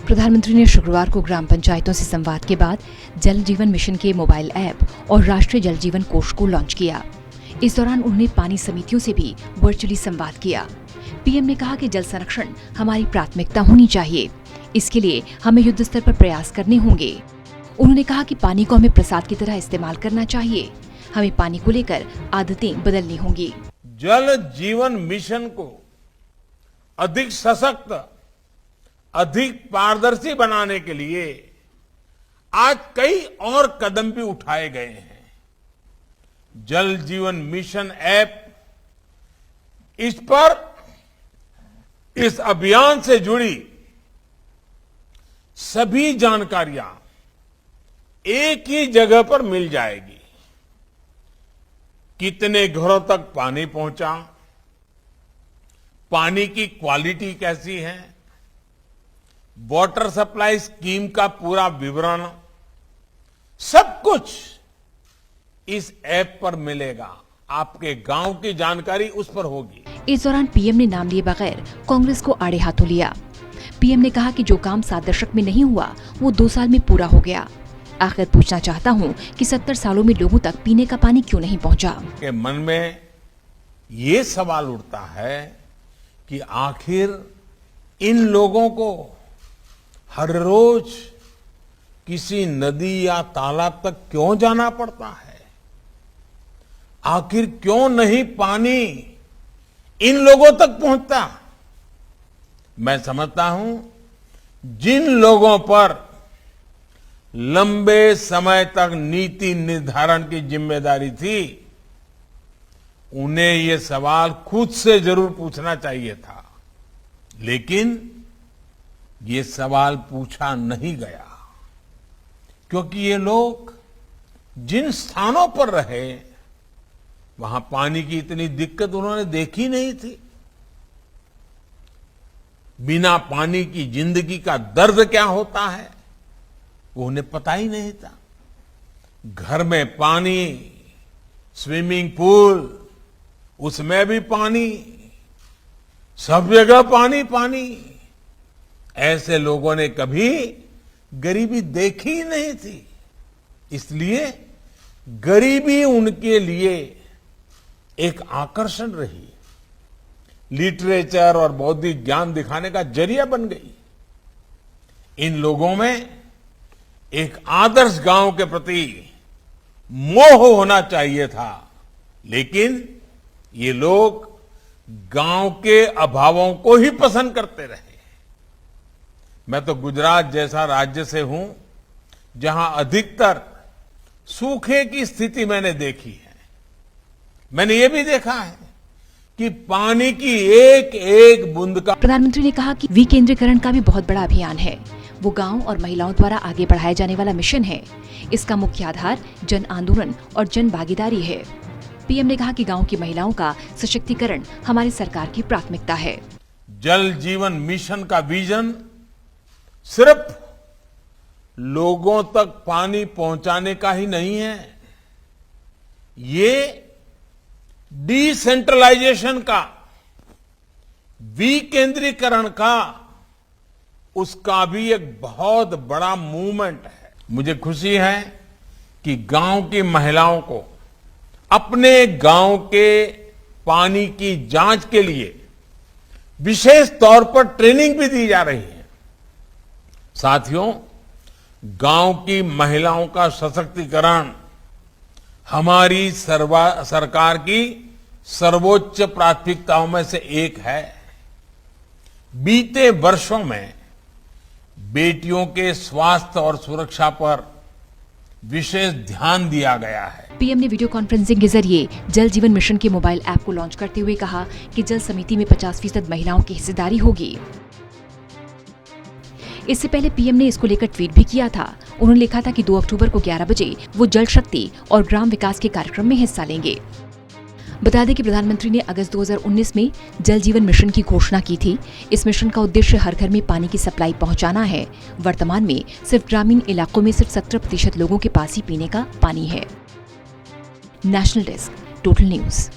प्रधानमंत्री ने शुक्रवार को ग्राम पंचायतों से संवाद के बाद जल जीवन मिशन के मोबाइल ऐप और राष्ट्रीय जल जीवन कोष को लॉन्च किया। इस दौरान उन्होंने पानी समितियों से भी वर्चुअली संवाद किया। पीएम ने कहा कि जल संरक्षण हमारी प्राथमिकता होनी चाहिए। इसके लिए हमें युद्ध स्तर पर प्रयास करने होंगे। उन्होंने कहा कि पानी को हमें प्रसाद की तरह इस्तेमाल करना चाहिए। हमें पानी को लेकर आदतें बदलनी होंगी। जल जीवन मिशन को अधिक सशक्त, अधिक पारदर्शी बनाने के लिए आज कई और कदम भी उठाए गए हैं। जल जीवन मिशन ऐप, इस अभियान से जुड़ी सभी जानकारियां एक ही जगह पर मिल जाएगी। कितने घरों तक पानी पहुंचा, पानी की क्वालिटी कैसी है, वाटर सप्लाई स्कीम का पूरा विवरण, सब कुछ इस ऐप पर मिलेगा। आपके गांव की जानकारी उस पर होगी। इस दौरान पीएम ने नाम लिए बगैर कांग्रेस को आड़े हाथों लिया। पीएम ने कहा कि जो काम 7 दशक में नहीं हुआ वो 2 साल में पूरा हो गया। आखिर पूछना चाहता हूं कि 70 सालों में लोगों तक पीने का पानी क्यों नहीं पहुंचा। के मन में ये सवाल उठता है कि आखिर इन लोगों को हर रोज किसी नदी या तालाब तक क्यों जाना पड़ता है? आखिर क्यों नहीं पानी इन लोगों तक पहुंचता? मैं समझता हूं जिन लोगों पर लंबे समय तक नीति निर्धारण की जिम्मेदारी थी, उन्हें ये सवाल खुद से जरूर पूछना चाहिए था, लेकिन ये सवाल पूछा नहीं गया, क्योंकि ये लोग जिन स्थानों पर रहे वहां पानी की इतनी दिक्कत उन्होंने देखी नहीं थी। बिना पानी की जिंदगी का दर्द क्या होता है वो उन्हें पता ही नहीं था। घर में पानी, स्विमिंग पूल, उसमें भी पानी, सब जगह पानी पानी। ऐसे लोगों ने कभी गरीबी देखी ही नहीं थी। इसलिए गरीबी उनके लिए एक आकर्षण रही, लिटरेचर और बौद्धिक ज्ञान दिखाने का जरिया बन गई। इन लोगों में एक आदर्श गांव के प्रति मोह होना चाहिए था, लेकिन ये लोग गांव के अभावों को ही पसंद करते रहे। मैं तो गुजरात जैसा राज्य से हूं जहां अधिकतर सूखे की स्थिति मैंने देखी है। मैंने ये भी देखा है कि पानी की एक एक बूंद का। प्रधानमंत्री ने कहा कि विकेंद्रीकरण का भी बहुत बड़ा अभियान है। वो गांव और महिलाओं द्वारा आगे बढ़ाया जाने वाला मिशन है। इसका मुख्य आधार जन आंदोलन और जन भागीदारी है। पीएम ने कहा कि गांव की महिलाओं का सशक्तिकरण हमारी सरकार की प्राथमिकता है। जल जीवन मिशन का विजन सिर्फ लोगों तक पानी पहुंचाने का ही नहीं है, ये डिसेंट्रलाइजेशन का, विकेंद्रीकरण का, उसका भी एक बहुत बड़ा मूवमेंट है। मुझे खुशी है कि गांव की महिलाओं को अपने गांव के पानी की जांच के लिए विशेष तौर पर ट्रेनिंग भी दी जा रही है। साथियों, गांव की महिलाओं का सशक्तिकरण हमारी सरकार की सर्वोच्च प्राथमिकताओं में से एक है। बीते वर्षों में बेटियों के स्वास्थ्य और सुरक्षा पर विशेष ध्यान दिया गया है। पीएम ने वीडियो कॉन्फ्रेंसिंग के जरिए जल जीवन मिशन के मोबाइल ऐप को लॉन्च करते हुए कहा कि जल समिति में 50% महिलाओं की हिस्सेदारी होगी। इससे पहले पीएम ने इसको लेकर ट्वीट भी किया था। उन्होंने लिखा था कि 2 अक्टूबर को 11 बजे वो जल शक्ति और ग्राम विकास के कार्यक्रम में हिस्सा लेंगे। बता दें कि प्रधानमंत्री ने अगस्त 2019 में जल जीवन मिशन की घोषणा की थी। इस मिशन का उद्देश्य हर घर में पानी की सप्लाई पहुंचाना है। वर्तमान में सिर्फ ग्रामीण इलाकों में सिर्फ 17% लोगों के पास ही पीने का पानी है। National desk, total news.